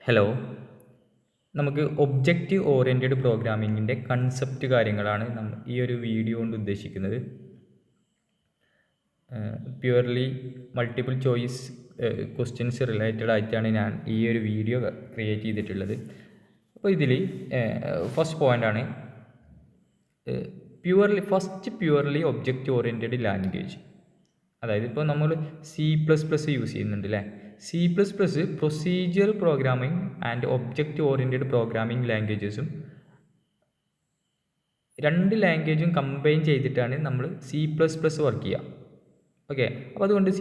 Hello, നമുക്ക് object oriented പ്രോഗ്രാമിങ്ങിൻ്റെ concept കാര്യങ്ങളാണ് ഈ ഒരു വീഡിയോ കൊണ്ട് ഉദ്ദേശിക്കുന്നത്. Purely multiple choice questions related ആയിട്ടാണ് ഞാൻ ഈ ഒരു വീഡിയോ ക്രിയേറ്റ് ചെയ്തിട്ടുള്ളത്. അപ്പോൾ ഇതിൽ ഫസ്റ്റ് പോയിൻ്റാണ് പ്യുവർലി ഒബ്ജക്റ്റ് ഓറിയൻറ്റഡ് ലാംഗ്വേജ്. അതായത് ഇപ്പോൾ നമ്മൾ C++ യൂസ് ചെയ്യുന്നുണ്ട് അല്ലേ. C++ procedure programming and object oriented programming ലാംഗ്വേജസും രണ്ട് ലാംഗ്വേജും കമ്പൈൻ ചെയ്തിട്ടാണ് നമ്മൾ C++ വർക്ക് ചെയ്യുക. ഓക്കെ, അപ്പോൾ അതുകൊണ്ട് C++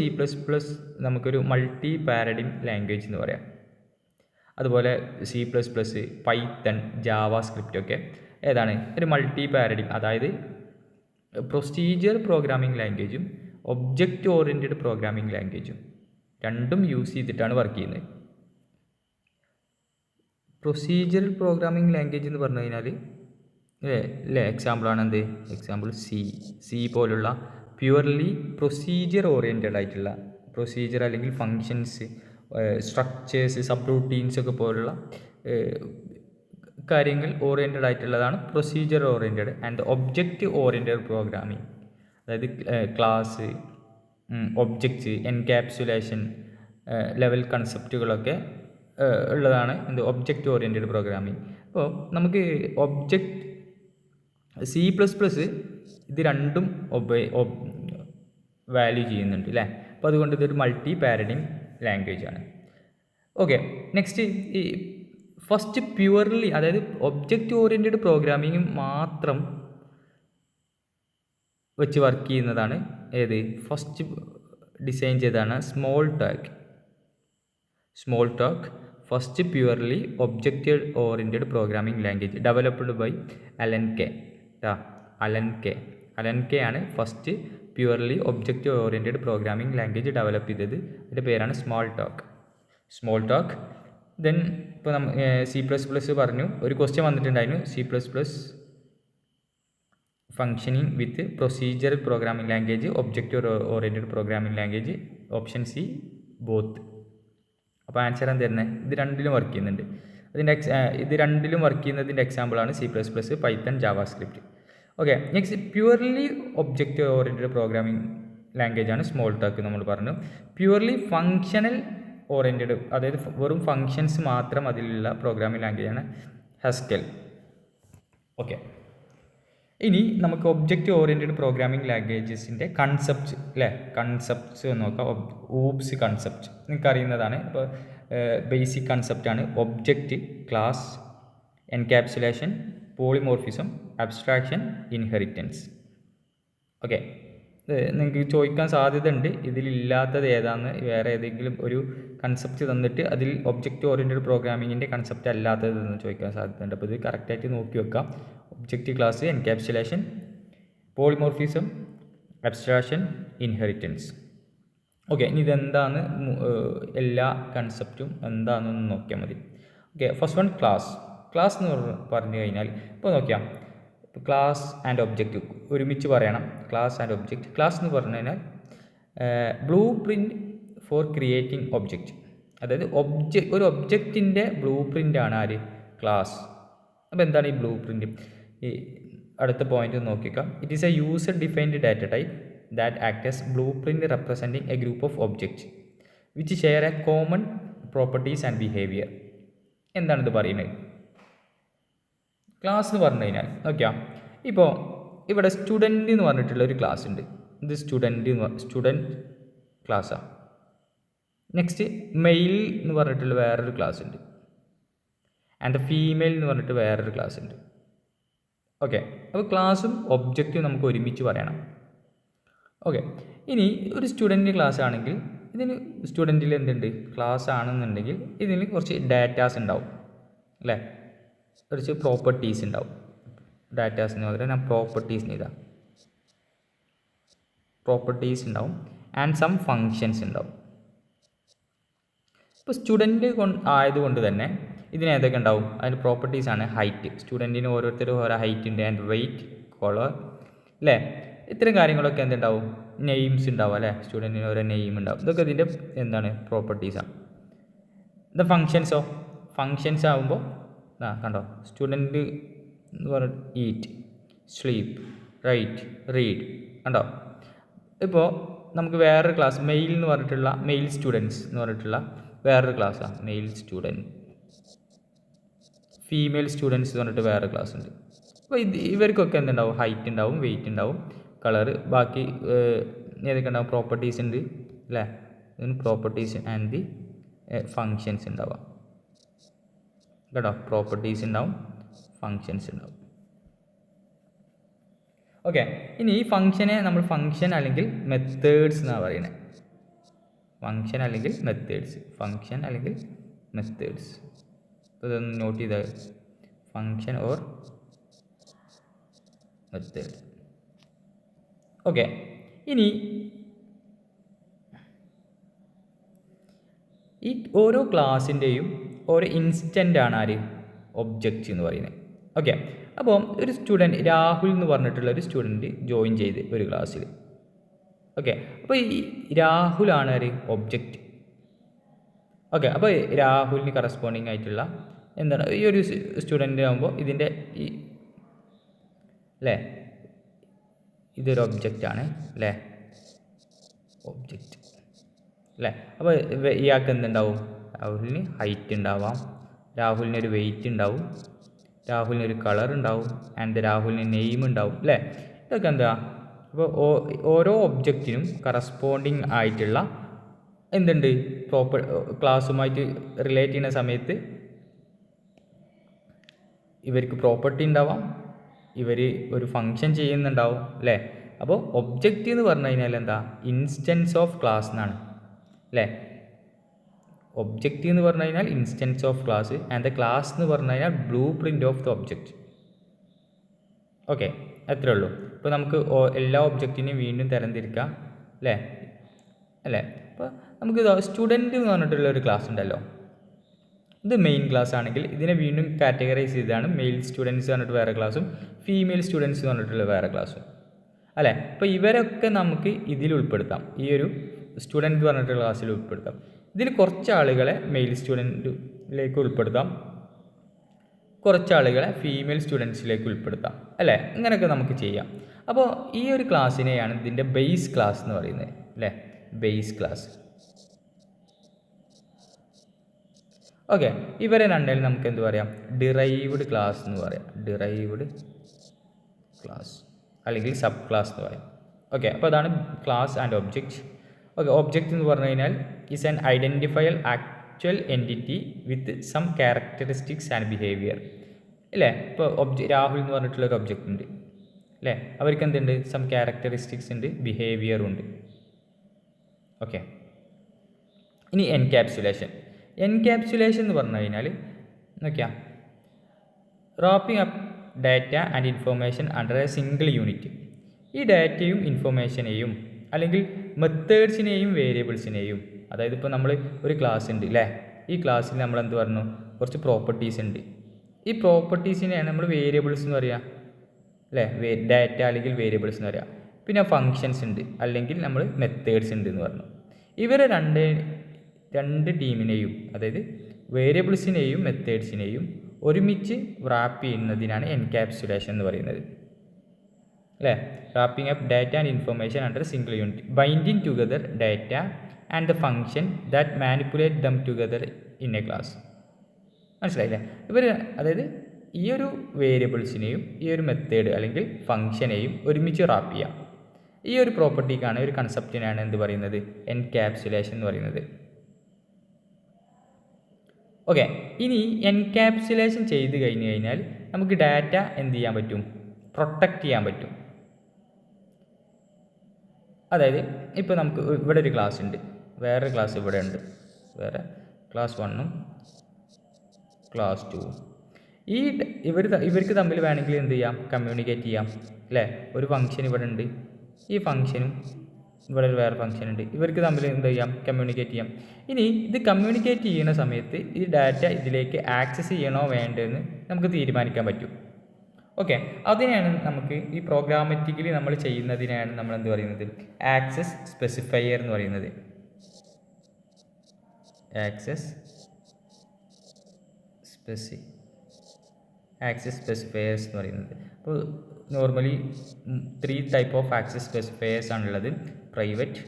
നമുക്കൊരു മൾട്ടി പാരഡിം ലാംഗ്വേജ് എന്ന് പറയാം. അതുപോലെ C++, പൈത്തൺ, ജാവാസ്ക്രിപ്റ്റ് ഒക്കെ ഏതാണ് ഒരു മൾട്ടി പാരഡിം, അതായത് പ്രൊസീജിയർ പ്രോഗ്രാമിംഗ് ലാംഗ്വേജും ഒബ്ജക്റ്റ് ഓറിയൻറ്റഡ് പ്രോഗ്രാമിംഗ് ലാംഗ്വേജും രണ്ടും യൂസ് ചെയ്തിട്ടാണ് വർക്ക് ചെയ്യുന്നത്. പ്രൊസീജിയർ പ്രോഗ്രാമിംഗ് ലാംഗ്വേജ് എന്ന് പറഞ്ഞു കഴിഞ്ഞാൽ എക്സാമ്പിളാണ് എന്ത്? എക്സാമ്പിൾ സി പോലുള്ള പ്യുവർലി പ്രൊസീജിയർ ഓറിയൻറ്റഡ് ആയിട്ടുള്ള പ്രൊസീജിയർ അല്ലെങ്കിൽ ഫങ്ഷൻസ്, സ്ട്രക്ചേഴ്സ്, സബ് റൂട്ടീൻസ് ഒക്കെ പോലുള്ള കാര്യങ്ങൾ ഓറിയൻറ്റഡ് ആയിട്ടുള്ളതാണ് procedure oriented. And object oriented programming, അതായത് ക്ലാസ്, ഒബ്ജക്റ്റ്, എൻകാപ്സുലേഷൻ ലെവൽ കൺസെപ്റ്റുകളൊക്കെ ഉള്ളതാണ് എന്ത്? Object oriented programming. അപ്പോൾ നമുക്ക് C++ ഇത് രണ്ടും വാല്യൂ ചെയ്യുന്നുണ്ട് അല്ലേ. അപ്പോൾ അതുകൊണ്ട് ഇതൊരു മൾട്ടി പാരഡിം ലാംഗ്വേജ് ആണ്. ഓക്കെ, നെക്സ്റ്റ് ഈ ഫസ്റ്റ് പ്യുവർലി, അതായത് ഒബ്ജക്റ്റ് ഓറിയൻറ്റഡ് പ്രോഗ്രാമിംഗ് മാത്രം വെച്ച് വർക്ക് ചെയ്യുന്നതാണ് ഏത്? ഫസ്റ്റ് ഡിസൈൻ ചെയ്തതാണ് Smalltalk first purely object oriented programming language developed by Alan Kay ആണ് first purely object oriented programming language develop ചെയ്തത്. അതിൻ്റെ പേരാണ് സ്മോൾ ടോക്ക്. ദെൻ ഇപ്പോൾ C++ പറഞ്ഞു, ഒരു ക്വസ്റ്റ്യൻ വന്നിട്ടുണ്ടായിരുന്നു, C++ functioning with procedure programming language, object oriented programming language, option C both. അപ്പോൾ answer എന്തായിരുന്നത്? ഇത് രണ്ടിലും വർക്ക് ചെയ്യുന്നുണ്ട്. ഇത് രണ്ടിലും വർക്ക് ചെയ്യുന്നതിൻ്റെ എക്സാമ്പിളാണ് C++, Python, JavaScript. Okay, next purely object oriented programming language ആണ് സ്മോൾ ടോക്ക് നമ്മൾ പറഞ്ഞു. പ്യുവർലി ഫങ്ഷണൽ ഓറിയൻറ്റഡ്, അതായത് വെറും ഫങ്ഷൻസ് മാത്രം അതിലുള്ള പ്രോഗ്രാമിംഗ് ലാംഗ്വേജ് ആണ് ഹസ്കൽ. ഓക്കെ, ഇനി നമുക്ക് ഒബ്ജക്റ്റ് ഓറിയൻറ്റഡ് പ്രോഗ്രാമിംഗ് ലാംഗ്വേജസിൻ്റെ കൺസെപ്റ്റ്സ് നോക്കാം. ഊപ്സ് കൺസെപ്റ്റ് നിങ്ങൾക്ക് അറിയുന്നതാണ്. ഇപ്പോൾ ബേസിക് കൺസെപ്റ്റാണ് object, class, encapsulation, polymorphism, abstraction, inheritance. Okay, നിങ്ങൾക്ക് ചോദിക്കാൻ സാധ്യതയുണ്ട് ഇതിലില്ലാത്തത് ഏതാണെന്ന്. വേറെ ഏതെങ്കിലും ഒരു കൺസെപ്റ്റ് തന്നിട്ട് അതിൽ ഒബ്ജക്റ്റ് ഓറിയൻറ്റഡ് പ്രോഗ്രാമിങ്ങിൻ്റെ കൺസെപ്റ്റ് അല്ലാത്തതെന്ന് ചോദിക്കാൻ സാധ്യതയുണ്ട്. അപ്പോൾ ഇത് കറക്റ്റായിട്ട് നോക്കി വെക്കാം. Object, class, encapsulation, polymorphism, abstraction, inheritance. Okay, ഇനി ഇതെന്താണ് എല്ലാ കൺസെപ്റ്റും എന്താണെന്ന് നോക്കിയാൽ മതി. ഓക്കെ, ഫസ്റ്റ് വൺ ക്ലാസ് എന്ന് പറഞ്ഞു കഴിഞ്ഞാൽ ഇപ്പോൾ നോക്കിയാൽ ക്ലാസ് ആൻഡ് ഒബ്ജക്റ്റ് ഒരുമിച്ച് പറയണം. Class and object. ക്ലാസ് എന്ന് പറഞ്ഞു കഴിഞ്ഞാൽ blue print four creating object, അതായത് ഒരു ഒബ്ജക്റ്റിൻ്റെ ബ്ലൂ പ്രിൻ്റാണ് ആര്? ക്ലാസ്. അപ്പോൾ എന്താണ് ഈ ബ്ലൂ പ്രിൻറ്റ്? ഈ അടുത്ത പോയിന്റ് നോക്കിക്കാം. It is a user defined data type that act as blueprint representing a group of object which share a common properties and behaviour. എന്താണിത് പറയുന്നത്? ക്ലാസ് എന്ന് പറഞ്ഞു കഴിഞ്ഞാൽ നോക്കിയാൽ ഇപ്പോൾ ഇവിടെ സ്റ്റുഡൻറ്റ് എന്ന് പറഞ്ഞിട്ടുള്ള ഒരു ക്ലാസ് ഉണ്ട്. ഇത് സ്റ്റുഡൻറ്റ് ക്ലാസ്സാണ്. നെക്സ്റ്റ് മെയിൽ എന്ന് പറഞ്ഞിട്ടുള്ള വേറൊരു ക്ലാസ് ഉണ്ട്. ആൻഡ് ഫീമെയിൽ എന്ന് പറഞ്ഞിട്ട് വേറൊരു ക്ലാസ് ഉണ്ട്. ഓക്കെ, അപ്പോൾ ക്ലാസ്സും ഒബ്ജക്റ്റും നമുക്ക് ഒരുമിച്ച് പറയണം. ഓക്കെ, ഇനി ഒരു സ്റ്റുഡൻറ്റ് ക്ലാസ് ആണെങ്കിൽ ഇതിന് സ്റ്റുഡൻറ്റിൽ എന്തുണ്ട്? ക്ലാസ് ആണെന്നുണ്ടെങ്കിൽ ഇതിന് കുറച്ച് ഡാറ്റാസ് ഉണ്ടാവും അല്ലേ, കുറച്ച് പ്രോപ്പർട്ടീസ് ഉണ്ടാവും. ഡാറ്റാസിന് പകരം ഞാൻ പ്രോപ്പർട്ടീസിന് ഇതാ പ്രോപ്പർട്ടീസ് ഉണ്ടാവും. ആൻഡ് സം ഫങ്ഷൻസ് ഉണ്ടാവും. ഇപ്പോൾ സ്റ്റുഡൻറ്റ് ആയതുകൊണ്ട് തന്നെ ഇതിന് ഏതൊക്കെ ഉണ്ടാവും? അതിന് പ്രോപ്പർട്ടീസാണ് ഹൈറ്റ്. സ്റ്റുഡൻറ്റിന് ഓരോരുത്തരും ഓരോ ഹൈറ്റ് ഉണ്ട്. ആൻഡ് വെയ്റ്റ്, കളർ അല്ലേ, ഇത്തരം കാര്യങ്ങളൊക്കെ എന്തുണ്ടാവും? നെയിംസ് ഉണ്ടാവും അല്ലേ. സ്റ്റുഡൻറ്റിന് ഓരോ നെയിം ഉണ്ടാവും. ഇതൊക്കെ ഇതിൻ്റെ എന്താണ്? പ്രോപ്പർട്ടീസാണ്. ദ ഫങ്ഷൻസ് ആകുമ്പോൾ കണ്ടോ സ്റ്റുഡൻറ്റ് എന്ന് പറഞ്ഞ ഈറ്റ്, സ്ലീപ്പ്, റൈറ്റ്, റീഡ് കണ്ടോ. ഇപ്പോൾ നമുക്ക് വേറൊരു ക്ലാസ് മെയിൽ എന്ന് പറഞ്ഞിട്ടുള്ള മെയിൽ സ്റ്റുഡൻസ് എന്ന് പറഞ്ഞിട്ടുള്ള വേറൊരു ക്ലാസ്സാണ് മെയിൽ സ്റ്റുഡൻറ്റ്. ഫീമെയിൽ സ്റ്റുഡൻസ് എന്ന് പറഞ്ഞിട്ട് വേറെ ക്ലാസ് ഉണ്ട്. അപ്പോൾ ഇവർക്കൊക്കെ എന്തുണ്ടാവും, ഹൈറ്റ് ഉണ്ടാവും, വെയിറ്റ് ഉണ്ടാവും, കളറ്, ബാക്കി ഏതൊക്കെ ഉണ്ടാവും, പ്രോപ്പർട്ടീസ് ഉണ്ട് അല്ലേ, പ്രോപ്പർട്ടീസ് ആൻഡ് ദി ഫങ്ഷൻസ് ഉണ്ടാവാം കേട്ടോ. പ്രോപ്പർട്ടീസ് ഉണ്ടാവും, ഫങ്ഷൻസ് ഉണ്ടാവും. ഓക്കെ, ഇനി ഈ ഫങ്ഷനെ നമ്മൾ ഫങ്ഷൻ അല്ലെങ്കിൽ മെത്തേഡ്സ് എന്നാണ് പറയുന്നത്. ഫങ്ഷൻ അല്ലെങ്കിൽ മെത്തേഡ്സ്, ഫങ്ഷൻ അല്ലെങ്കിൽ മെത്തേഡ്സ്. ഇതൊന്ന് നോട്ട് ചെയ്താൽ ഫങ്ഷൻ ഓർ മെത്തേഡ്. ഓക്കെ, ഇനി ഈ ഓരോ ക്ലാസ്സിൻ്റെയും ഓരോ ഇൻസ്റ്റൻ്റ് ആണ് ആര്, ഒബ്ജക്റ്റ് എന്ന് പറയുന്നത്. ഓക്കെ, അപ്പോൾ ഒരു സ്റ്റുഡൻറ്റ് രാഹുൽ എന്ന് പറഞ്ഞിട്ടുള്ള ഒരു സ്റ്റുഡൻറ്റ് ജോയിൻ ചെയ്ത് ഒരു ക്ലാസ്സിൽ. ഓക്കെ, അപ്പോൾ ഈ രാഹുലാണ് ഒരു ഒബ്ജക്റ്റ്. ഓക്കെ, അപ്പോൾ രാഹുലിന് കറസ്പോണ്ടിങ് ആയിട്ടുള്ള എന്താണ് ഈ ഒരു സ്റ്റുഡൻ്റ് ആകുമ്പോൾ ഇതിൻ്റെ ഈ അല്ലേ ഇതൊരു ഒബ്ജക്റ്റാണ് അല്ലേ, ഒബ്ജക്റ്റ് അല്ലേ. അപ്പോൾ ഇയാൾക്ക് എന്തുണ്ടാവും, രാഹുലിന് ഹൈറ്റ് ഉണ്ടാവാം, രാഹുലിനൊരു വെയിറ്റ് ഉണ്ടാവും, രാഹുലിനൊരു കളർ ഉണ്ടാവും, ആൻഡ് രാഹുലിന് നെയിം ഉണ്ടാവും അല്ലേ. ഇതൊക്കെ എന്താ, അപ്പോൾ ഓരോ ഒബ്ജക്റ്റിനും കറസ്പോണ്ടിങ് ആയിട്ടുള്ള എന്തുണ്ട്, പ്രോപ്പർ ക്ലാസ്സുമായിട്ട് റിലേറ്റ് ചെയ്യുന്ന സമയത്ത് ഇവർക്ക് പ്രോപ്പർട്ടി ഉണ്ടാവാം, ഇവർ ഒരു ഫങ്ഷൻ ചെയ്യുന്നുണ്ടാവും അല്ലേ. അപ്പോൾ ഒബ്ജക്റ്റ് എന്ന് പറഞ്ഞു കഴിഞ്ഞാൽ എന്താ, ഇൻസ്റ്റൻസ് ഓഫ് ക്ലാസ് എന്നാണ് അല്ലേ. ഒബ്ജക്റ്റ് എന്ന് പറഞ്ഞു കഴിഞ്ഞാൽ instance of class, and the class എന്ന് പറഞ്ഞു കഴിഞ്ഞാൽ blueprint of the object. Okay, അത്രേ ഉള്ളൂ. ഇപ്പോൾ നമുക്ക് എല്ലാ ഒബ്ജക്റ്റിനെയും വീണ്ടും തരംതിരിക്കാം അല്ലേ അല്ലേ. അപ്പോൾ നമുക്ക് സ്റ്റുഡൻറ്റ് എന്ന് പറഞ്ഞിട്ടുള്ള ഒരു ക്ലാസ് ഉണ്ടല്ലോ, ഇത് മെയിൻ ക്ലാസ് ആണെങ്കിൽ ഇതിനെ വീണ്ടും കാറ്റഗറൈസ് ചെയ്താണ് മെയിൽ സ്റ്റുഡൻസ് പറഞ്ഞിട്ട് വേറെ ക്ലാസ്സും ഫീമെയിൽ സ്റ്റുഡൻസ് എന്ന് പറഞ്ഞിട്ടുള്ള വേറെ ക്ലാസ്സും അല്ലേ. അപ്പോൾ ഇവരൊക്കെ നമുക്ക് ഇതിൽ ഉൾപ്പെടുത്താം, ഈ ഒരു സ്റ്റുഡൻറ്റ് പറഞ്ഞിട്ടുള്ള ക്ലാസ്സിൽ ഉൾപ്പെടുത്താം. ഇതിൽ കുറച്ച് ആളുകളെ മെയിൽ സ്റ്റുഡൻറ്റിലേക്ക് ഉൾപ്പെടുത്താം, കുറച്ച് ആളുകളെ ഫീമെയിൽ സ്റ്റുഡൻസിലേക്ക് ഉൾപ്പെടുത്താം അല്ലേ. ഇങ്ങനെയൊക്കെ നമുക്ക് ചെയ്യാം. അപ്പോൾ ഈ ഒരു ക്ലാസ്സിനെയാണ് ഇതിൻ്റെ ബേസ് ക്ലാസ് എന്ന് പറയുന്നത് അല്ലേ, ബേസ് ക്ലാസ്. ഓക്കെ, ഇവരെ രണ്ടിൽ നമുക്ക് എന്ത് പറയാം, ഡിറൈവ്ഡ് ക്ലാസ് എന്ന് പറയാം, ഡിറൈവ്ഡ് ക്ലാസ് അല്ലെങ്കിൽ സബ് ക്ലാസ് എന്ന് പറയാം. ഓക്കെ, അപ്പോൾ അതാണ് class and object. Okay, object എന്ന് പറഞ്ഞു കഴിഞ്ഞാൽ is an identifiable actual entity with some characteristics and behaviour അല്ലേ. ഇപ്പോൾ രാഹുൽ എന്ന് പറഞ്ഞിട്ടുള്ളൊരു ഒബ്ജക്റ്റ് ഉണ്ട് അല്ലേ, അവർക്ക് എന്തുണ്ട്, സം ക്യാരക്ടറിസ്റ്റിക്സ് ഉണ്ട്, ബിഹേവിയറും ഉണ്ട്. ഓക്കെ, ഇനി എൻക്യാപ്സുലേഷൻ. എൻക്യാപ്സുലേഷൻ എന്ന് പറഞ്ഞു കഴിഞ്ഞാൽ നോക്കിയാൽ wrapping up data and information under A single unit. ഈ ഡാറ്റയും ഇൻഫോർമേഷനെയും അല്ലെങ്കിൽ മെത്തേഡ്സിനെയും വേരിയബിൾസിനെയും, അതായത് ഇപ്പോൾ നമ്മൾ ഒരു ക്ലാസ് ഉണ്ട് അല്ലേ, ഈ ക്ലാസ്സിൽ നമ്മൾ എന്ത് പറഞ്ഞു, കുറച്ച് പ്രോപ്പർട്ടീസ് ഉണ്ട്. ഈ പ്രോപ്പർട്ടീസിനെയാണ് നമ്മൾ വേരിയബിൾസ് എന്ന് പറയുക അല്ലേ, ഡാറ്റ അല്ലെങ്കിൽ വേരിയബിൾസ് എന്ന് പറയുക. പിന്നെ ഫങ്ഷൻസ് ഉണ്ട് അല്ലെങ്കിൽ നമ്മൾ മെത്തേഡ്സ് ഉണ്ട് എന്ന് പറഞ്ഞു. ഇവരെ രണ്ട് ടീമിനെയും, അതായത് വേരിയബിൾസിനെയും മെത്തേഡ്സിനെയും ഒരുമിച്ച് റാപ്പ് ചെയ്യുന്നതിനാണ് എൻക്യാപ്സുലേഷൻ എന്ന് പറയുന്നത് അല്ലേ. Wrapping up data and information under single unit, binding together data and the function that manipulate dum together in A class. മനസ്സിലായില്ലേ. ഇവർ അതായത് ഈ ഒരു വേരിയബിൾസിനെയും ഈ ഒരു മെത്തേഡ് അല്ലെങ്കിൽ ഫങ്ഷനെയും ഒരുമിച്ച് റാപ്പ് ചെയ്യാം. ഈ ഒരു പ്രോപ്പർട്ടിക്കാണ്, ഒരു കൺസെപ്റ്റിനാണ് എന്ത് പറയുന്നത്, എൻക്യാപ്സുലേഷൻ എന്ന് പറയുന്നത്. ഓക്കെ, ഇനി എൻക്യാപ്സുലേഷൻ ചെയ്ത് കഴിഞ്ഞ് കഴിഞ്ഞാൽ നമുക്ക് ഡാറ്റ എന്ത് ചെയ്യാൻ പറ്റും, പ്രൊട്ടക്റ്റ് ചെയ്യാൻ പറ്റും. അതായത് ഇപ്പോൾ നമുക്ക് ഇവിടെ ഒരു ക്ലാസ് ഉണ്ട്, വേറെ ക്ലാസ് ഇവിടെ ഉണ്ട്, വേറെ ക്ലാസ് 1ഉം ക്ലാസ് 2ഉം. ഇവർക്ക് തമ്മിൽ വേണമെങ്കിൽ എന്ത് ചെയ്യാം, കമ്മ്യൂണിക്കേറ്റ് ചെയ്യാം അല്ലേ. ഒരു ഫംഗ്ഷൻ ഇവിടെ ഉണ്ട്, ഈ ഫംഗ്ഷനും ഇവിടെ ഒരു വേറെ ഫംഗ്ഷൻ ഉണ്ട്, ഇവർക്ക് തമ്മിൽ എന്ത് ചെയ്യാം, കമ്മ്യൂണിക്കേറ്റ് ചെയ്യാം. ഇനി ഇത് കമ്മ്യൂണിക്കേറ്റ് ചെയ്യുന്ന സമയത്ത് ഈ ഡാറ്റ ഇതിലേക്ക് ആക്സസ് ചെയ്യണോ വേണ്ടതെന്ന് നമുക്ക് തീരുമാനിക്കാൻ പറ്റും. ഓക്കെ, അതിനെയാണ് നമുക്ക് ഈ പ്രോഗ്രാമാറ്റിക്കലി നമ്മൾ ചെയ്യുന്നതിനാണ് നമ്മൾ എന്ത് പറയുന്നത്, ആക്സസ് സ്പെസിഫയർ എന്ന് പറയുന്നത്. ആക്സസ് ആക്സസ് സ്പെസിഫയേഴ്സ് എന്ന് പറയുന്നത്. അപ്പോൾ normally 3 type of access specifiers ആണുള്ളത്: private,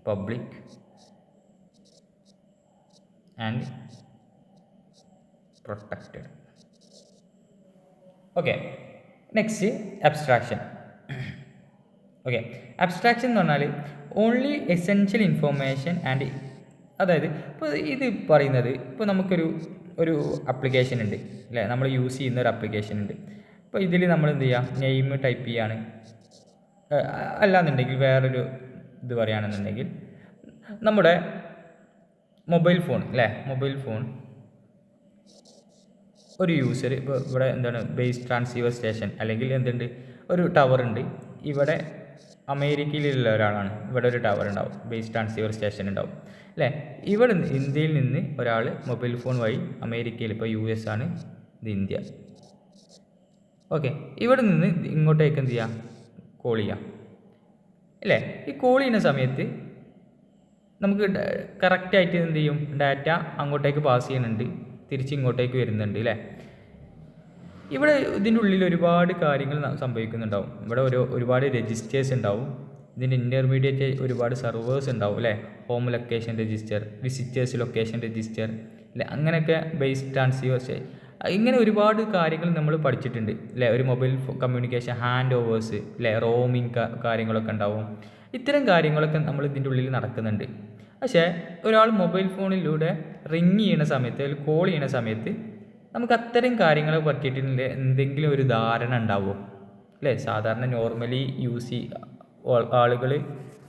public and protected. Okay, next abstraction. Okay, abstraction എന്ന് പറഞ്ഞാൽ ഓൺലി എസെൻഷ്യൽ ഇൻഫോർമേഷൻ ആൻഡ്, അതായത് ഇപ്പോൾ ഇത് പറയുന്നത്, ഇപ്പോൾ നമുക്കൊരു ആപ്ലിക്കേഷൻ ഉണ്ട് അല്ലേ, നമ്മൾ യൂസ് ചെയ്യുന്ന ഒരു ആപ്ലിക്കേഷൻ ഉണ്ട്. അപ്പോൾ ഇതിൽ നമ്മൾ എന്ത് ചെയ്യുക, നെയിം ടൈപ്പ് ചെയ്യാണ്, അല്ലാന്നുണ്ടെങ്കിൽ വേറൊരു ഇത് പറയുകയാണെന്നുണ്ടെങ്കിൽ നമ്മുടെ മൊബൈൽ ഫോൺ അല്ലേ, മൊബൈൽ ഫോൺ ഒരു യൂസർ ഇപ്പോൾ ഇവിടെ എന്താണ് ബേസ് ട്രാൻസീവർ സ്റ്റേഷൻ അല്ലെങ്കിൽ എന്തുണ്ട്, ഒരു ടവർ ഉണ്ട് ഇവിടെ, അമേരിക്കയിലുള്ള ഒരാളാണ്, ഇവിടെ ഒരു ടവർ ഉണ്ടാവും, ബേസ് ട്രാൻസീവർ സ്റ്റേഷൻ ഉണ്ടാവും അല്ലേ. ഇവിടെ ഇന്ത്യയിൽ നിന്ന് ഒരാൾ മൊബൈൽ ഫോൺ വഴി അമേരിക്കയിൽ, ഇപ്പോൾ US ആണ്, ഇത് ഇന്ത്യ. ഓക്കെ, ഇവിടെ നിന്ന് ഇങ്ങോട്ടേക്ക് എന്ത് ചെയ്യാം, കോൾ ചെയ്യാം അല്ലേ. ഈ കോൾ ചെയ്യുന്ന സമയത്ത് നമുക്ക് കറക്റ്റായിട്ട് എന്ത് ചെയ്യും, ഡാറ്റ അങ്ങോട്ടേക്ക് പാസ് ചെയ്യുന്നുണ്ട്, തിരിച്ച് ഇങ്ങോട്ടേക്ക് വരുന്നുണ്ട് അല്ലേ. ഇവിടെ ഇതിൻ്റെ ഉള്ളിൽ ഒരുപാട് കാര്യങ്ങൾ സംഭവിക്കുന്നുണ്ടാവും. ഇവിടെ ഒരുപാട് രജിസ്റ്റേഴ്സ് ഉണ്ടാവും, ഇതിൻ്റെ ഇൻ്റർമീഡിയറ്റ് ഒരുപാട് സെർവേഴ്സ് ഉണ്ടാവും അല്ലേ. Home location register, visitors location register അല്ലേ, അങ്ങനെയൊക്കെ ബേസ് ട്രാൻസീവേഴ്സ്, ഇങ്ങനെ ഒരുപാട് കാര്യങ്ങൾ നമ്മൾ പഠിച്ചിട്ടുണ്ട് അല്ലേ. ഒരു മൊബൈൽ കമ്മ്യൂണിക്കേഷൻ ഹാൻഡ് ഓവേഴ്സ് അല്ലേ, റോമിങ് കാര്യങ്ങളൊക്കെ ഉണ്ടാവും. ഇത്തരം കാര്യങ്ങളൊക്കെ നമ്മൾ ഇതിൻ്റെ ഉള്ളിൽ നടക്കുന്നുണ്ട്. പക്ഷേ ഒരാൾ മൊബൈൽ ഫോണിലൂടെ റിങ് ചെയ്യുന്ന സമയത്ത്, അല്ലെങ്കിൽ കോൾ ചെയ്യുന്ന സമയത്ത് നമുക്ക് അത്തരം കാര്യങ്ങളെ പറ്റിയിട്ടുള്ള എന്തെങ്കിലും ഒരു ധാരണ ഉണ്ടാവുമോ അല്ലേ. സാധാരണ നോർമലി ആളുകൾ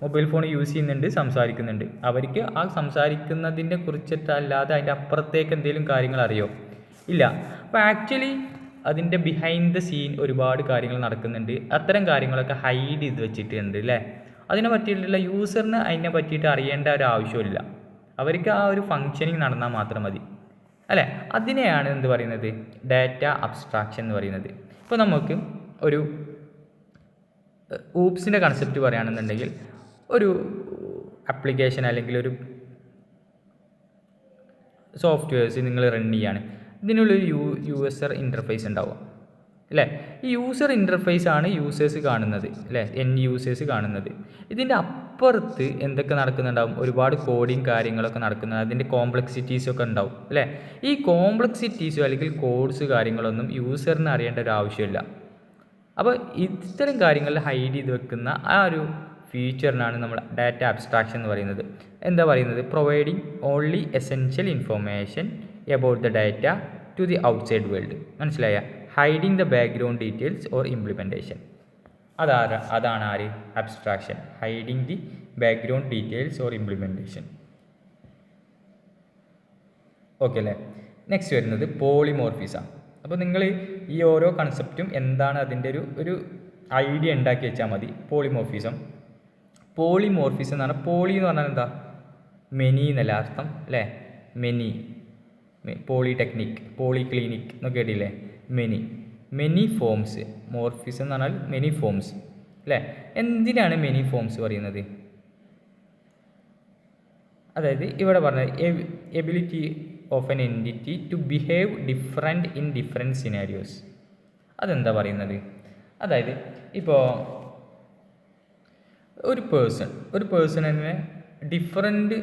മൊബൈൽ ഫോൺ യൂസ് ചെയ്യുന്നുണ്ട്, സംസാരിക്കുന്നുണ്ട്, അവർക്ക് ആ സംസാരിക്കുന്നതിനെ കുറിച്ചിട്ടല്ലാതെ അതിൻ്റെ അപ്പുറത്തേക്ക് എന്തെങ്കിലും കാര്യങ്ങൾ അറിയോ, ഇല്ല. അപ്പോൾ ആക്ച്വലി അതിൻ്റെ ബിഹൈൻഡ് ദ സീൻ ഒരുപാട് കാര്യങ്ങൾ നടക്കുന്നുണ്ട്. അത്തരം കാര്യങ്ങളൊക്കെ ഹൈഡ് ചെയ്ത് വെച്ചിട്ടുണ്ട് അല്ലേ. അതിനെ പറ്റിയിട്ടുള്ള യൂസറിന് അതിനെ പറ്റിയിട്ട് അറിയേണ്ട ഒരു ആവശ്യമില്ല, അവർക്ക് ആ ഒരു ഫങ്ഷനിങ് നടന്നാൽ മാത്രം മതി അല്ലേ. അതിനെയാണ് എന്ത് പറയുന്നത്, ഡാറ്റ അബ്സ്ട്രാക്ഷൻ എന്ന് പറയുന്നത്. ഇപ്പോൾ നമുക്ക് ഒരു ഊപ്സിൻ്റെ കൺസെപ്റ്റ് പറയുകയാണെന്നുണ്ടെങ്കിൽ, ഒരു ആപ്ലിക്കേഷൻ അല്ലെങ്കിൽ ഒരു സോഫ്റ്റ്വെയർസ് നിങ്ങൾ റൺ ചെയ്യാണ്, ഇതിനുള്ളൊരു യൂസർ ഇൻ്റർഫേസ് ഉണ്ടാവും അല്ലേ. ഈ യൂസർ ഇൻ്റർഫേസ് ആണ് യൂസേഴ്സ് കാണുന്നത് അല്ലേ, യൂസേഴ്സ് കാണുന്നത്. ഇതിൻ്റെ അപ്പുറത്ത് എന്തൊക്കെ നടക്കുന്നുണ്ടാവും, ഒരുപാട് കോഡിങ് കാര്യങ്ങളൊക്കെ നടക്കുന്നത്, അതിൻ്റെ കോംപ്ലക്സിറ്റീസൊക്കെ ഉണ്ടാവും അല്ലേ. ഈ കോംപ്ലക്സിറ്റീസോ അല്ലെങ്കിൽ കോഡ്സ് കാര്യങ്ങളൊന്നും യൂസറിന് അറിയേണ്ട ഒരു ആവശ്യമില്ല. അപ്പോൾ ഇത്തരം കാര്യങ്ങളിൽ ഹൈഡ് ചെയ്ത് വെക്കുന്ന ആ ഒരു ഫീച്ചറിനാണ് നമ്മൾ ഡാറ്റ അബ്സ്ട്രാക്ഷൻ എന്ന് പറയുന്നത്. എന്താ പറയുന്നത്, providing only essential information about the data to the outside world. മനസ്സിലായ, hiding the background details or implementation. അതാണ് ആര്, abstraction, hiding the background details or implementation. Okay അല്ലേ. നെക്സ്റ്റ് വരുന്നത് പോളിമോർഫിസം. അപ്പോൾ നിങ്ങൾ ഈ ഓരോ കൺസെപ്റ്റും എന്താണ് അതിൻ്റെ ഒരു ഐഡിയ ഉണ്ടാക്കി വെച്ചാൽ മതി. പോളിമോർഫിസം എന്ന് പറഞ്ഞാൽ, പോളി എന്ന് പറഞ്ഞാൽ എന്താ, മെനി എന്നല്ല അർത്ഥം അല്ലേ. മെനി, പോളിടെക്നിക്, പോളിക്ലിനിക് എന്നൊക്കെ കേട്ടില്ലേ, മെനി ഫോംസ്. മോർഫിസം എന്ന് പറഞ്ഞാൽ മെനി ഫോംസ് അല്ലേ. എന്തിനാണ് മെനി ഫോംസ് പറയുന്നത്, അതായത് ഇവിടെ പറഞ്ഞത് ability of n entity to behave different in different scenarios. അതെന്താ പറയുന്നത്, അതായത് ഇപ്പോൾ ഒരു പേഴ്സൺ തന്നെ ഡിഫറെൻറ്റ്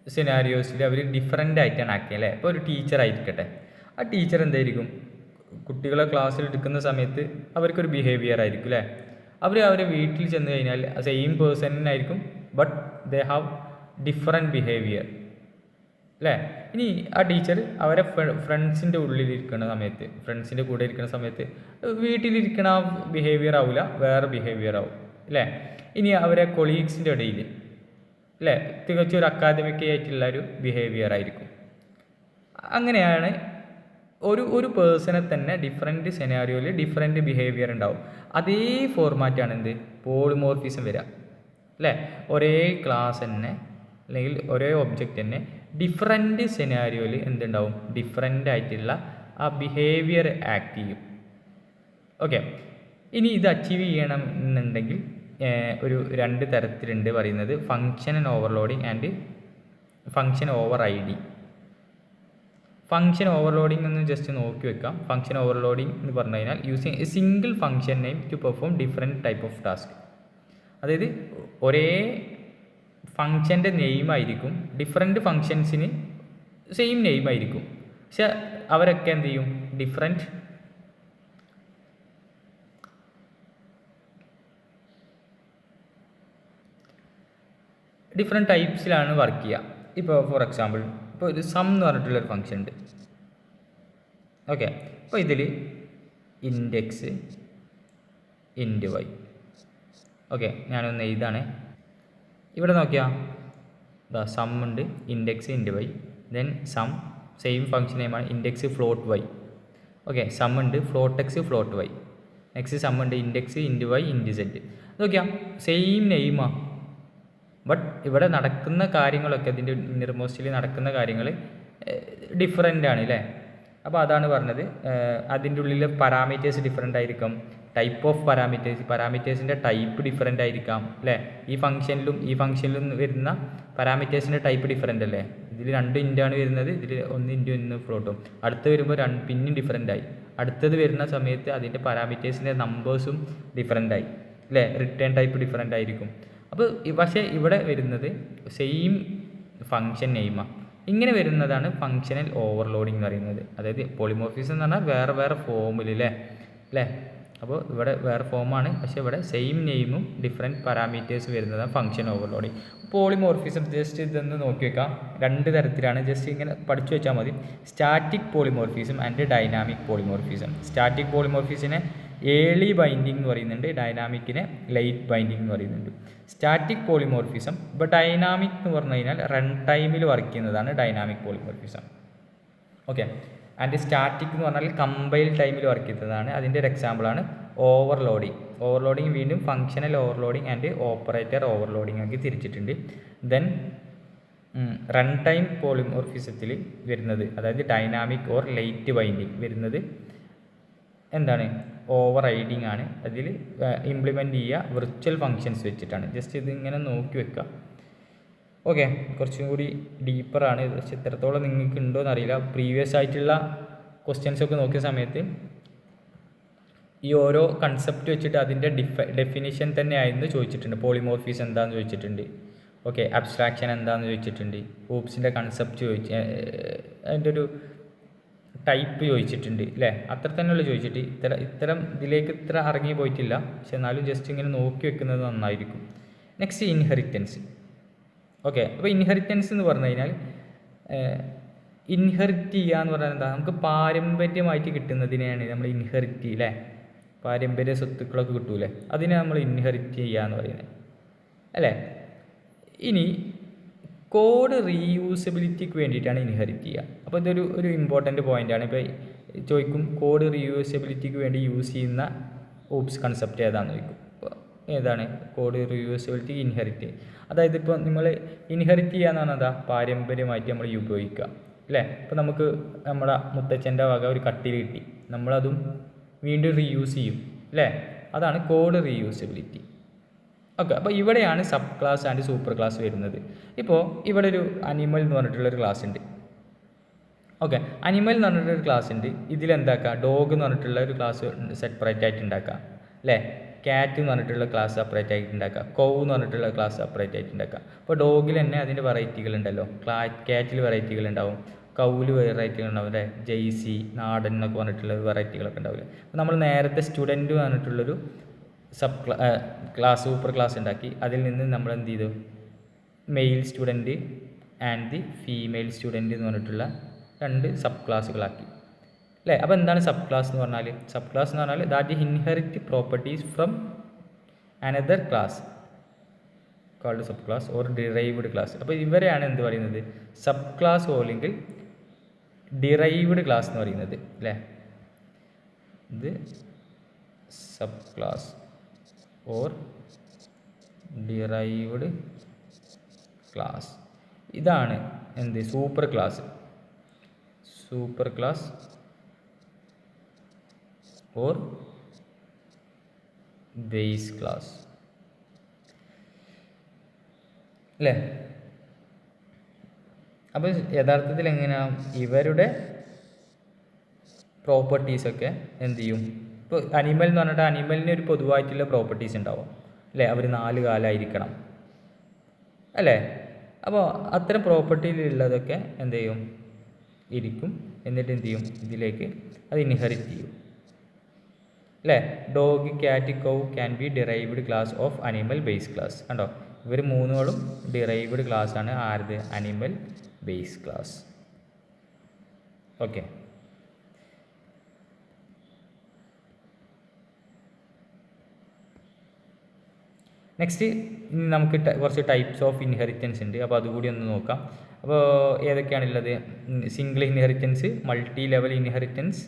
സിനാരിയോസിൽ അവർ ഡിഫറെൻ്റ് ആയിട്ടാണ് ആക്കിയത് അല്ലേ. ഇപ്പോൾ ഒരു ടീച്ചറായിരിക്കട്ടെ, ആ ടീച്ചർ എന്തായിരിക്കും, കുട്ടികളെ ക്ലാസ്സിൽ എടുക്കുന്ന സമയത്ത് അവർക്കൊരു ബിഹേവിയർ ആയിരിക്കും അല്ലേ. അവരെ വീട്ടിൽ ചെന്ന് കഴിഞ്ഞാൽ സെയിം പേഴ്സണിനായിരിക്കും, but they have different behaviour അല്ലേ. ഇനി ആ ടീച്ചർ അവരെ ഫ്രണ്ട്സിൻ്റെ ഉള്ളിലിരിക്കുന്ന സമയത്ത്, ഫ്രണ്ട്സിൻ്റെ കൂടെ ഇരിക്കുന്ന സമയത്ത് വീട്ടിലിരിക്കണ ആ ബിഹേവിയർ ആവില്ല, വേറെ ബിഹേവിയർ ആവും അല്ലേ. ഇനി അവരെ കൊളീഗ്സിൻ്റെ ഇടയിൽ അല്ലേ തികച്ചും ഒരു അക്കാദമിക് ആയിട്ടുള്ള ഒരു ബിഹേവിയർ ആയിരിക്കും. അങ്ങനെയാണ് ഒരു പേഴ്സണെ തന്നെ ഡിഫറെൻറ്റ് സെനാരിയോയിൽ ഡിഫറെൻറ്റ് ബിഹേവിയർ ഉണ്ടാവും. അതേ ഫോർമാറ്റാണ് എന്ത്, പോളിമോർഫിസം വരിക അല്ലേ. ഒരേ ക്ലാസ് തന്നെ അല്ലെങ്കിൽ ഒരേ ഒബ്ജക്റ്റ് തന്നെ ഡിഫറെൻറ്റ് സെനാരിയോയിൽ എന്തുണ്ടാവും, ഡിഫറെൻ്റ് ആയിട്ടുള്ള ആ ബിഹേവിയർ ആക്ട് ചെയ്യും. ഓക്കെ, ഇനി ഇത് അച്ചീവ് ചെയ്യണം എന്നുണ്ടെങ്കിൽ ഒരു 2 തരത്തിലുണ്ട് പറയുന്നത്, function overloading and function over ID function overloading എന്ന് ജസ്റ്റ് നോക്കി വെക്കാം. ഫംഗ്ഷൻ ഓവർലോഡിംഗ് എന്ന് പറഞ്ഞു കഴിഞ്ഞാൽ using a single function name to perform different type of task. അതായത് ഒരേ ഫംഗ്ഷൻ്റെ നെയിമായിരിക്കും, ഡിഫറെൻറ്റ് ഫങ്ഷൻസിന് സെയിം നെയിമായിരിക്കും, പക്ഷെ അവരൊക്കെ എന്ത് ചെയ്യും, ഡിഫറെൻറ്റ് ടൈപ്സിലാണ് വർക്ക് ചെയ്യുക. ഇപ്പോൾ ഫോർ എക്സാമ്പിൾ ഇപ്പോൾ ഒരു സം എന്ന് പറഞ്ഞിട്ടുള്ളൊരു ഫംഗ്ഷൻ ഉണ്ട്. ഓക്കെ, അപ്പോൾ ഇതിൽ ഇൻഡെക്സ് ഇൻഡ് വൈ. ഓക്കെ, ഞാനൊന്ന് എഴുതാണ്. ഇവിടെ നോക്കിയാൽ ഇതാ സം ഉണ്ട്, index int y, then sum same function നെയിമാണ് index float y. Okay, sum ഉണ്ട് float x float y. Next sum ഉണ്ട് index int y int z. നോക്കിയാൽ സെയിം നെയിമാണ്, ബട്ട് ഇവിടെ നടക്കുന്ന കാര്യങ്ങളൊക്കെ ഇതിൻ്റെ ഇന്നർമോസ്റ്റിൽ നടക്കുന്ന കാര്യങ്ങൾ ഡിഫറെൻ്റ് ആണ് അല്ലേ. അപ്പോൾ അതാണ് പറഞ്ഞത്, അതിൻ്റെ ഉള്ളിൽ പാരാമീറ്റേഴ്സ് ഡിഫറെൻ്റ് ആയിരിക്കും, ടൈപ്പ് ഓഫ് പാരാമീറ്റേഴ്സിൻ്റെ ടൈപ്പ് ഡിഫറെൻ്റ് ആയിരിക്കാം അല്ലേ. ഈ ഫംഗ്ഷനിലും വരുന്ന പാരാമീറ്റേഴ്സിൻ്റെ ടൈപ്പ് ഡിഫറെൻ്റ് അല്ലേ. ഇതിൽ 2 ഇൻ്റാണ് വരുന്നത്, ഇതിൽ 1 ഇൻറ്റു 1 ഫ്ലോട്ടും. അടുത്ത് വരുമ്പോൾ പിന്നെയും ഡിഫറെൻ്റ് ആയി. അടുത്തത് വരുന്ന സമയത്ത് അതിൻ്റെ പാരാമീറ്റേഴ്സിൻ്റെ നമ്പേഴ്സും ഡിഫറെൻ്റ് ആയി അല്ലേ. റിട്ടേൺ ടൈപ്പ് ഡിഫറെൻ്റ് ആയിരിക്കും. അപ്പോൾ പക്ഷേ ഇവിടെ വരുന്നത് സെയിം ഫംഗ്ഷൻ നെയിമാണ്. ഇങ്ങനെ വരുന്നതാണ് ഫങ്ഷണൽ ഓവർലോഡിംഗ് എന്ന് പറയുന്നത്. അതായത് പോളിമോർഫിസം എന്ന് പറഞ്ഞാൽ വേറെ വേറെ ഫോമിൽ അല്ലേ. അപ്പോൾ ഇവിടെ വേറെ ഫോമാണ്, പക്ഷേ ഇവിടെ സെയിം നെയിമും ഡിഫറെൻറ്റ് പാരാമീറ്റേഴ്സ് വരുന്നതാണ് ഫങ്ഷൻ ഓവർലോഡിംഗ്. പോളിമോർഫിസം ജസ്റ്റ് ഇതൊന്ന് നോക്കി വെക്കാം, 2 തരത്തിലാണ്, ജസ്റ്റ് ഇങ്ങനെ പഠിച്ചു വെച്ചാൽ മതി. Static polymorphism and dynamic polymorphism. Static പോളിമോർഫിസിനെ ഏർലി ബൈൻഡിങ് എന്ന് പറയുന്നുണ്ട്, ഡൈനാമിക്കിനെ ലേറ്റ് ബൈൻഡിങ് എന്ന് പറയുന്നുണ്ട്. സ്റ്റാറ്റിക് പോളിമോർഫിസം ഇപ്പോൾ ഡൈനാമിക് എന്ന് പറഞ്ഞു കഴിഞ്ഞാൽ റൺ ടൈമിൽ വർക്ക് ചെയ്യുന്നതാണ് dynamic polymorphism. Okay, and static എന്ന് പറഞ്ഞാൽ കമ്പൈൽ ടൈമിൽ വർക്ക് ചെയ്യുന്നതാണ്. അതിൻ്റെ ഒരു എക്സാമ്പിളാണ് ഓവർലോഡിങ് വീണ്ടും functional overloading and operator overloading ആക്കി തിരിച്ചിട്ടുണ്ട്. ദെൻ റൺ ടൈം പോളിമോർഫിസത്തിൽ വരുന്നത്, അതായത് ഡൈനാമിക് ഓർ ലേറ്റ് ബൈൻഡിങ് വരുന്നത് എന്താണ്, ഓവർ റൈഡിങ് ആണ്. അതിൽ ഇംപ്ലിമെൻറ്റ് ചെയ്യുക വിർച്വൽ ഫങ്ഷൻസ് വെച്ചിട്ടാണ്. ജസ്റ്റ് ഇതിങ്ങനെ നോക്കി വെക്കുക. ഓക്കെ, കുറച്ചും കൂടി ഡീപ്പറാണ്, പക്ഷെ എത്രത്തോളം നിങ്ങൾക്ക് ഉണ്ടോ എന്നറിയില്ല. പ്രീവിയസ് ആയിട്ടുള്ള ക്വസ്റ്റ്യൻസൊക്കെ നോക്കിയ സമയത്ത് ഈ ഓരോ കൺസെപ്റ്റ് വെച്ചിട്ട് അതിൻ്റെ ഡെഫിനിഷൻ തന്നെ ആയിരുന്നു ചോദിച്ചിട്ടുണ്ട്. പോളിമോർഫിസം എന്താണെന്ന് ചോദിച്ചിട്ടുണ്ട്. ഓക്കെ, അബ്സ്ട്രാക്ഷൻ എന്താണെന്ന് ചോദിച്ചിട്ടുണ്ട്. ഹൂപ്സിൻ്റെ കൺസെപ്റ്റ് അതിൻ്റെ ഒരു ടൈപ്പ് ചോദിച്ചിട്ടുണ്ട് അല്ലേ. അത്ര തന്നെയുള്ള ചോദിച്ചിട്ട് ഇത്തരം ഇതിലേക്ക് ഇത്ര ഇറങ്ങി പോയിട്ടില്ല, പക്ഷെ എന്നാലും ജസ്റ്റ് ഇങ്ങനെ നോക്കി വെക്കുന്നത് നന്നായിരിക്കും. Next inheritance. ഓക്കെ, അപ്പോൾ ഇൻഹെറിറ്റൻസ് എന്ന് പറഞ്ഞു കഴിഞ്ഞാൽ ഇൻഹെറിറ്റ് ചെയ്യുക എന്ന് പറഞ്ഞാൽ എന്താ, നമുക്ക് പാരമ്പര്യമായിട്ട് കിട്ടുന്നതിനെയാണ് നമ്മൾ ഇൻഹെറിറ്റ് അല്ലേ. പാരമ്പര്യ സ്വത്തുക്കളൊക്കെ കിട്ടൂലേ, അതിനെ നമ്മൾ ഇൻഹെറിറ്റ് ചെയ്യുക എന്ന് പറയുന്നത് അല്ലേ. ഇനി കോഡ് റീയൂസബിലിറ്റിക്ക് വേണ്ടിയിട്ടാണ് ഇൻഹെറിറ്റ് ചെയ്യുക. അപ്പോൾ ഇതൊരു ഇമ്പോർട്ടൻറ്റ് പോയിൻ്റാണ്. ഇപ്പോൾ ചോദിക്കും കോഡ് റീയൂസബിലിറ്റിക്ക് വേണ്ടി യൂസ് ചെയ്യുന്ന ഓപ്സ് കൺസെപ്റ്റ് ഏതാണെന്ന് ചോദിക്കും. അപ്പോൾ ഏതാണ് കോഡ് റീയൂസബിലിറ്റി? ഇൻഹെറിറ്റ്. അതായത് ഇപ്പോൾ നിങ്ങൾ ഇൻഹെറിറ്റ് ചെയ്യുക എന്ന് പറഞ്ഞാൽ എന്താ, പാരമ്പര്യമായിട്ട് നമ്മൾ ഉപയോഗിക്കുക അല്ലേ. ഇപ്പോൾ നമുക്ക് നമ്മുടെ മുത്തച്ഛൻ്റെ വക ഒരു കട്ടിൽ കിട്ടി, നമ്മളതും വീണ്ടും റീയൂസ് ചെയ്യും അല്ലേ. അതാണ് കോഡ് റീയൂസബിലിറ്റി. ഓക്കെ, അപ്പോൾ ഇവിടെയാണ് sub class and super class വരുന്നത്. ഇപ്പോൾ ഇവിടെ ഒരു അനിമൽ എന്ന് പറഞ്ഞിട്ടുള്ളൊരു ക്ലാസ് ഉണ്ട്. ഓക്കെ, അനിമൽ എന്ന് പറഞ്ഞിട്ടൊരു ക്ലാസ് ഉണ്ട്. ഇതിലെന്താക്കുക, ഡോഗ് എന്ന് പറഞ്ഞിട്ടുള്ള ഒരു ക്ലാസ് സെപ്പറേറ്റ് ആയിട്ട് ഉണ്ടാക്കുക അല്ലേ. ക്യാറ്റ് എന്ന് പറഞ്ഞിട്ടുള്ള ക്ലാസ് സെപ്പറേറ്റ് ആയിട്ട് ഉണ്ടാക്കുക. കൗ എന്ന് പറഞ്ഞിട്ടുള്ള ക്ലാസ് സെപ്പറേറ്റ് ആയിട്ട് ഉണ്ടാക്കുക. അപ്പോൾ ഡോഗിൽ തന്നെ അതിൻ്റെ വെറൈറ്റികൾ ഉണ്ടല്ലോ. ക്യാറ്റിൽ വെറൈറ്റികൾ ഉണ്ടാവും, കൗവിൽ വെറൈറ്റികൾ ഉണ്ടാവും അല്ലേ. ജെയ്സി, നാടൻ എന്നൊക്കെ പറഞ്ഞിട്ടുള്ള വെറൈറ്റികളൊക്കെ ഉണ്ടാവില്ലേ. അപ്പോൾ നമ്മൾ നേരത്തെ സ്റ്റുഡൻറ്റ് പറഞ്ഞിട്ടുള്ളൊരു ക്ലാസ് സൂപ്പർ ക്ലാസ് ഉണ്ടാക്കി. അതിൽ നിന്ന് നമ്മൾ എന്ത് ചെയ്തു, male student and the female student എന്ന് പറഞ്ഞിട്ടുള്ള 2 സബ് ക്ലാസ്സുകളാക്കി അല്ലേ. അപ്പോൾ എന്താണ് സബ് ക്ലാസ് എന്ന് പറഞ്ഞാൽ? സബ് ക്ലാസ് എന്ന് പറഞ്ഞാൽ that inherit properties from another class called sub class or derived class. അപ്പോൾ ഇവരെയാണ് എന്ത് പറയുന്നത്, സബ് ക്ലാസ് അല്ലെങ്കിൽ ഡിറൈവ്ഡ് ക്ലാസ് എന്ന് പറയുന്നത് അല്ലേ. ഇത് sub class or derived class. ഇതാണ് എന്ത്, super class or base class അല്ലേ. അപ്പോൾ യഥാർത്ഥത്തിൽ എങ്ങനെയാണ് ഇവരുടെ പ്രോപ്പർട്ടീസൊക്കെ എന്ത് ചെയ്യും? ഇപ്പോൾ അനിമൽ എന്ന് പറഞ്ഞിട്ട് അനിമലിന് ഒരു പൊതുവായിട്ടുള്ള പ്രോപ്പർട്ടീസ് ഉണ്ടാവും അല്ലേ? അവർ 4 കാലമായിരിക്കണം അല്ലേ? അപ്പോൾ അത്തരം പ്രോപ്പർട്ടിയിലുള്ളതൊക്കെ എന്ത് ചെയ്യും? ഇരിക്കും. എന്നിട്ട് എന്ത് ചെയ്യും? ഇതിലേക്ക് അത് ഇൻഹെറിറ്റ് ചെയ്യും അല്ലേ? Dog, cat, cow can be derived class of animal base class. കണ്ടോ, ഇവർ മൂന്നുകളും ഡിറൈവ്ഡ് ക്ലാസ് ആണ്. ആരത്? Animal base class. Okay. Next നമുക്ക് കുറച്ച് ടൈപ്സ് ഓഫ് ഇൻഹെറിറ്റൻസ് ഉണ്ട്. അപ്പോൾ അതുകൂടി ഒന്ന് നോക്കാം. അപ്പോൾ ഏതൊക്കെയാണുള്ളത്? Single inheritance, multi level inheritance,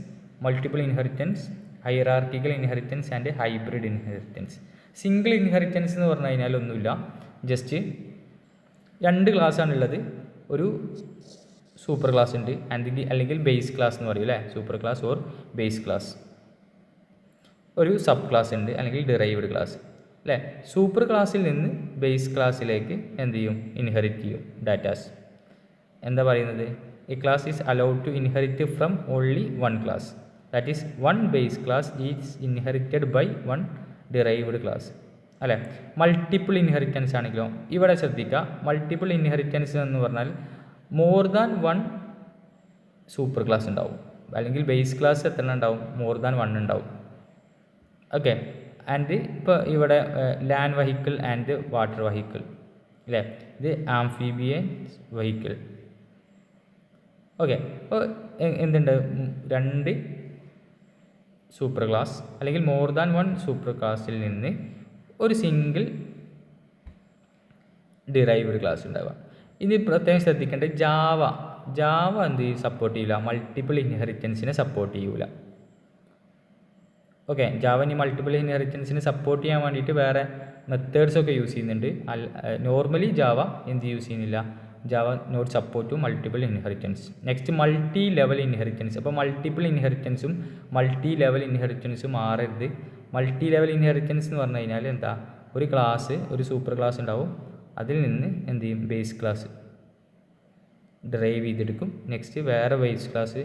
multiple inheritance, hierarchical inheritance and hybrid inheritance. Single inheritance എന്ന് പറഞ്ഞു കഴിഞ്ഞാൽ ഒന്നുമില്ല, ജസ്റ്റ് 2 ക്ലാസ്സാണുള്ളത്. ഒരു സൂപ്പർ ക്ലാസ് ഉണ്ട് അല്ലെങ്കിൽ ബേസ് ക്ലാസ് എന്ന് പറയും അല്ലേ? Super class or base class. ഒരു സബ് ക്ലാസ് ഉണ്ട് അല്ലെങ്കിൽ ഡിറൈവ്ഡ് ക്ലാസ് അല്ലേ? സൂപ്പർ ക്ലാസ്സിൽ നിന്ന് ബേസ് ക്ലാസ്സിലേക്ക് എന്ത് ചെയ്യും? ഇൻഹെറിറ്റ് ചെയ്യും ഡാറ്റാസ്. എന്താ പറയുന്നത്? A class is allowed to inherit from only 1 class. That is 1 base class is inherited by 1 derived class അല്ലേ? മൾട്ടിപ്പിൾ ഇൻഹെറിറ്റൻസ് ആണെങ്കിലോ ഇവിടെ ശ്രദ്ധിക്കുക. മൾട്ടിപ്പിൾ ഇൻഹെറിറ്റൻസ് എന്ന് പറഞ്ഞാൽ മോർ ദാൻ 1 സൂപ്പർ ക്ലാസ് ഉണ്ടാവും, അല്ലെങ്കിൽ ബേസ് ക്ലാസ് എത്ര ഉണ്ടാവും? മോർ ദാൻ 1 ഉണ്ടാവും. ഓക്കെ. ആൻഡ് ഇപ്പോൾ ഇവിടെ land vehicle and water vehicle അല്ലേ? ഇത് ആംഫീബിയൻ വെഹിക്കിൾ. ഓക്കെ. അപ്പോൾ എന്തുണ്ട്? 2 സൂപ്പർ ക്ലാസ് അല്ലെങ്കിൽ മോർ ദാൻ 1 സൂപ്പർ ക്ലാസ്സിൽ നിന്ന് ഒരു സിംഗിൾ ഡിറൈവ്ഡ് ക്ലാസ് ഉണ്ടാവുക. ഇനി പ്രത്യേകം ശ്രദ്ധിക്കേണ്ടത് ജാവ എന്ത് സപ്പോർട്ട് ചെയ്യില്ല? മൾട്ടിപ്പിൾ ഇൻഹെറിറ്റൻസിനെ സപ്പോർട്ട് ചെയ്യൂല. ഓക്കെ. ജാവ ഇനി മൾട്ടിപ്പിൾ ഇൻഹെറിറ്റൻസിന് സപ്പോർട്ട് ചെയ്യാൻ വേണ്ടിയിട്ട് വേറെ മെത്തേഡ്സൊക്കെ യൂസ് ചെയ്യുന്നുണ്ട്. നോർമലി ജാവ എന്ത് യൂസ് ചെയ്യുന്നില്ല? Java not support to multiple inheritance. Next multi level inheritance. അപ്പോൾ മൾട്ടിപ്പിൾ ഇൻഹെറിറ്റൻസും മൾട്ടി ലെവൽ ഇൻഹെറിറ്റൻസും മാറരുത്. മൾട്ടി ലെവൽ ഇൻഹെറിറ്റൻസ് എന്ന് പറഞ്ഞു കഴിഞ്ഞാൽ എന്താ? ഒരു ക്ലാസ്, ഒരു സൂപ്പർ ക്ലാസ് ഉണ്ടാവും, അതിൽ നിന്ന് എന്ത് ചെയ്യും? ബേസ് ക്ലാസ് ഡിറൈവ് ചെയ്തെടുക്കും. നെക്സ്റ്റ് വേറെ ബേസ് ക്ലാസ്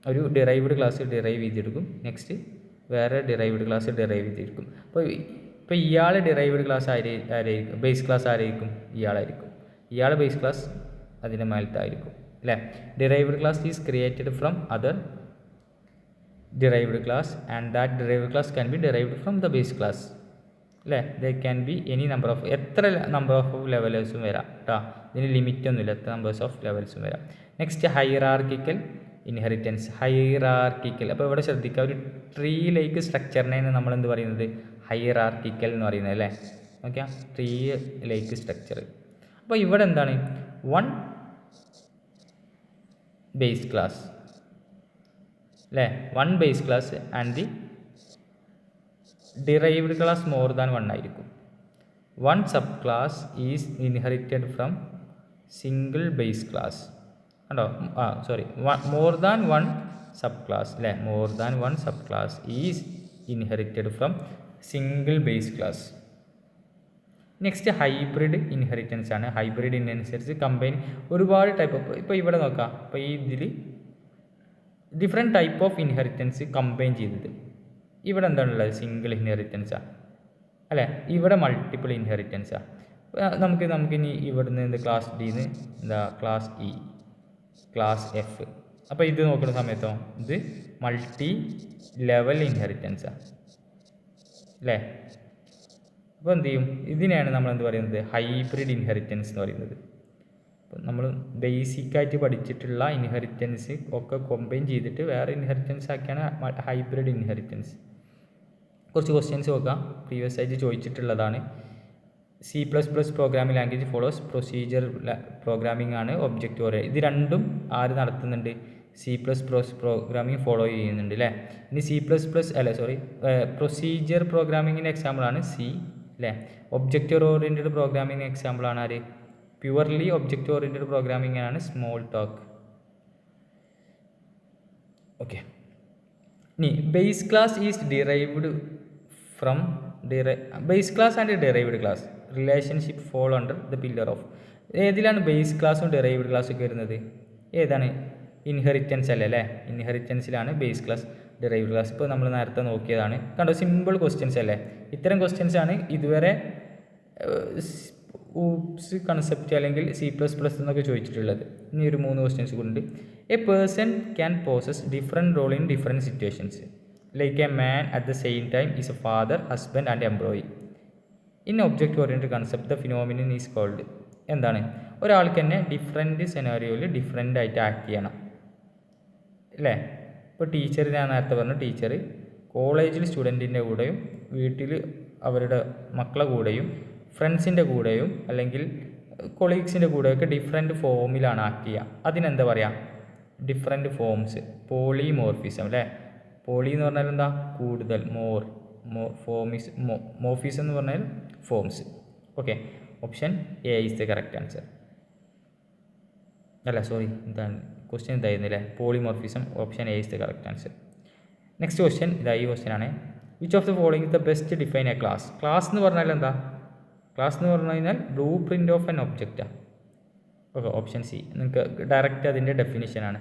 ഒരു ഡിറൈവ്ഡ് ക്ലാസ് ഡിറൈവ് ചെയ്തെടുക്കും. നെക്സ്റ്റ് വേറെ ഡിറൈവ്ഡ് ക്ലാസ് ഡിറൈവ് ചെയ്തെടുക്കും. ഇപ്പോൾ ഇയാൾ ഡിറൈവ്ഡ് ക്ലാസ് ആരായിരിക്കും? ബേസ് ക്ലാസ് ആരായിരിക്കും? ഇയാളായിരിക്കും. ഇയാൾ ബേസ് ക്ലാസ് അതിൻ്റെ മേലത്തായിരിക്കും അല്ലേ? Derived class is created from other derived class and that derived class can be derived from the base class അല്ലേ? The can be any number of, എത്ര number of ലെവൽസും വരാം കേട്ടോ. ഇതിന് ലിമിറ്റ് ഒന്നുമില്ല, എത്ര നമ്പേഴ്സ് ഓഫ് ലെവൽസും വരാം. Next hierarchical inheritance. ഹൈറാർക്കിക്കൽ. അപ്പോൾ ഇവിടെ ശ്രദ്ധിക്കുക, ഒരു ട്രീ ലൈക്ക് സ്ട്രക്ചറിനെയാണ് നമ്മൾ എന്ത് പറയുന്നത്? ഹൈറാർക്കിക്കൽ എന്ന് പറയുന്നത് അല്ലേ? ഓക്കെ. Tree like structure. അപ്പോൾ ഇവിടെ എന്താണ്? 1 ബേസ് ക്ലാസ് അല്ലേ? 1 base class and the derived class more than 1 ആയിരിക്കും. 1 sub class is inherited from single base class. കണ്ടോ? മോർ ദാൻ 1 സബ് ക്ലാസ് അല്ലേ? More than 1 sub class is inherited from single base class. Next hybrid inheritance ആണ്. Hybrid inheritance combine ഒരുപാട് type. ഇപ്പോൾ ഇവിടെ നോക്കാം. ഇപ്പോൾ ഈ ഇതിൽ different type of inheritance combine ചെയ്തത്. ഇവിടെ എന്താണുള്ളത്? സിംഗിൾ ഇൻഹെറിറ്റൻസാണ് അല്ലേ? ഇവിടെ മൾട്ടിപ്പിൾ ഇൻഹെറിറ്റൻസാണ്. നമുക്കിനി ഇവിടുന്ന് എന്ത് ക്ലാസ് ഡിന്ന് എന്താ ക്ലാസ് ഇ, ക്ലാസ് എഫ്. അപ്പോൾ ഇത് നോക്കുന്ന സമയത്തോ ഇത് മൾട്ടി ലെവൽ ഇൻഹെറിറ്റൻസാണ് അല്ലേ? അപ്പോൾ എന്ത് ചെയ്യും? ഇതിനെയാണ് നമ്മൾ എന്ത് പറയുന്നത്? ഹൈബ്രിഡ് ഇൻഹെറിറ്റൻസ് എന്ന് പറയുന്നത്. അപ്പോൾ നമ്മൾ ബേസിക്കായിട്ട് പഠിച്ചിട്ടുള്ള ഇൻഹെറിറ്റൻസ് ഒക്കെ കമ്പൈൻ ചെയ്തിട്ട് വേറെ ഇൻഹെറിറ്റൻസ് ആക്കിയാണ് ഹൈബ്രിഡ് ഇൻഹെറിറ്റൻസ്. കുറച്ച് ക്വസ്റ്റ്യൻസ് നോക്കാം, പ്രീവിയസ് ആയിട്ട് ചോദിച്ചിട്ടുള്ളതാണ്. C++ programming language follows procedure programming ആണ് ഒബ്ജക്റ്റ് ഓറിയൻറ്റഡ്. ഇത് രണ്ടും ആര് നടത്തുന്നുണ്ട്? C++ പ്രോഗ്രാമിംഗ് ഫോളോ ചെയ്യുന്നുണ്ട് അല്ലേ? ഇനി പ്രൊസീജിയർ പ്രോഗ്രാമിങ്ങിൻ്റെ എക്സാമ്പിളാണ് സി അല്ലേ? ഒബ്ജക്റ്റ് ഓറിയൻറ്റഡ് പ്രോഗ്രാമിംഗ് എക്സാമ്പിളാണ് ആര്? പ്യുവർലി ഒബ്ജക്റ്റ് ഓറിയൻറ്റഡ് പ്രോഗ്രാമിംഗ് ആണ് സ്മോൾ ടോക്ക്. ഓക്കെ. ഇനി base class is derived from base class and derived class relationship fall under the pillar of. ഏതിലാണ് ബേസ് ക്ലാസ്സും ഡിറൈവ്ഡ് ക്ലാസ്സും ഒക്കെ വരുന്നത്? ഏതാണ്? ഇൻഹെറിറ്റൻസ് അല്ലേ അല്ലേ, ഇൻഹെറിറ്റൻസിലാണ് ബേസ് ക്ലാസ് ഡിറൈവ്ഡ് ക്ലാസ്. ഇപ്പോൾ നമ്മൾ നേരത്തെ നോക്കിയതാണ്, കണ്ടോ സിമ്പിൾ ക്വസ്റ്റ്യൻസ് അല്ലേ. ഇത്തരം ക്വസ്റ്റ്യൻസ് ആണ് ഇതുവരെ ഊപ്സ് കൺസെപ്റ്റ് അല്ലെങ്കിൽ C++ എന്നൊക്കെ ചോദിച്ചിട്ടുള്ളത്. ഇനി ഒരു 3 ക്വസ്റ്റ്യൻസ് കൂടി. A person can possess different role in different situations like a man at the same time is a father, husband and employee. In object oriented concept the phenomenon is called. എന്താണ്? ഒരാൾക്ക് തന്നെ different സെനാരിയോയിൽ different ആയിട്ട് act ചെയ്യണം അല്ലേ. ഇപ്പോൾ teacher, ഞാൻ നേരത്തെ പറഞ്ഞു, ടീച്ചർ കോളേജിൽ സ്റ്റുഡൻറ്റിൻ്റെ കൂടെയും വീട്ടിൽ അവരുടെ മക്കളെ കൂടെയും ഫ്രണ്ട്സിൻ്റെ കൂടെയും അല്ലെങ്കിൽ കൊളീഗ്സിൻ്റെ കൂടെയൊക്കെ ഡിഫറെൻറ്റ് ഫോമിലാണ് ആക്ട് ചെയ്യുക. അതിനെന്താ പറയുക? ഡിഫറെൻറ്റ് ഫോംസ്, പോളിമോർഫിസം അല്ലേ. പോളി എന്ന് പറഞ്ഞാൽ എന്താ? കൂടുതൽ, ഫോമിസ്, മോർഫിസം എന്ന് പറഞ്ഞാൽ forms. Okay, option A is the correct answer. അല്ല സോറി, എന്താണ് ക്വസ്റ്റ്യൻ ഇതായിരുന്നില്ലേ, polymorphism. Option A is the correct answer. Next question ഇതാ, ഈ ക്വസ്റ്റ്യൻ ആണ്. Which of the following is the best define a class? Class എന്ന് പറഞ്ഞാൽ എന്താ? Class എന്ന് പറഞ്ഞു കഴിഞ്ഞാൽ ബ്ലൂ പ്രിൻ്റ് ഓഫ് എൻ ഒബ്ജക്റ്റാണ്. Okay, option C. നിങ്ങൾക്ക് ഡയറക്റ്റ് അതിൻ്റെ ഡെഫിനിഷനാണ്.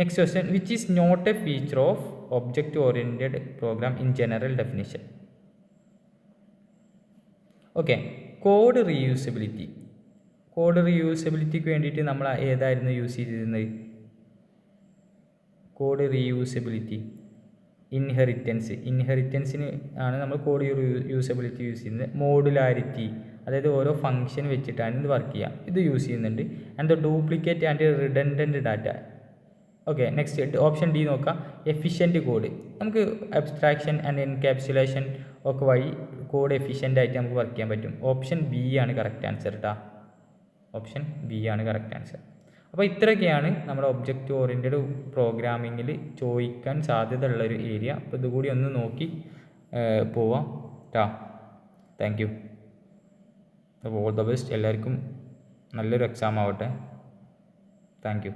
Next question, which is not a feature of object oriented program in general definition? Okay, code reusability. Code റീയൂസബിലിറ്റിക്ക് വേണ്ടിയിട്ട് നമ്മൾ ഏതായിരുന്നു യൂസ് ചെയ്തിരുന്നത്? കോഡ് റീയൂസബിലിറ്റി, ഇൻഹെറിറ്റൻസിന് ആണ് നമ്മൾ കോഡ് യൂസബിലിറ്റി യൂസ് ചെയ്യുന്നത്. മോഡുലാരിറ്റി, അതായത് ഓരോ ഫംഗ്ഷൻ വെച്ചിട്ടാണ് ഇത് വർക്ക് ചെയ്യുക, ഇത് യൂസ് ചെയ്യുന്നുണ്ട്. And the duplicate and redundant data. Okay, next option D നോക്കാം. Efficient code. നമുക്ക് അബ്സ്ട്രാക്ഷൻ ആൻഡ് എൻകാപ്സുലേഷൻ ഒക്കെ വഴി കോഡ് എഫിഷ്യൻ്റ് ആയിട്ട് നമുക്ക് വർക്ക് ചെയ്യാൻ പറ്റും. ഓപ്ഷൻ ബി ആണ് കറക്റ്റ് ആൻസർ കേട്ടോ. ഓപ്ഷൻ ബി ആണ് കറക്റ്റ് ആൻസർ. അപ്പോൾ ഇത്രയൊക്കെയാണ് നമ്മുടെ ഒബ്ജക്റ്റ് ഓറിയൻറ്റഡ് പ്രോഗ്രാമിങ്ങിൽ ചോദിക്കാൻ സാധ്യത ഉള്ളൊരു ഏരിയ. അപ്പോൾ ഇതുകൂടി ഒന്ന് നോക്കി പോവാം കേട്ടോ. Thank you. അപ്പോൾ ഓൾ ദ ബെസ്റ്റ്. എല്ലാവർക്കും നല്ലൊരു എക്സാം ആവട്ടെ. Thank you.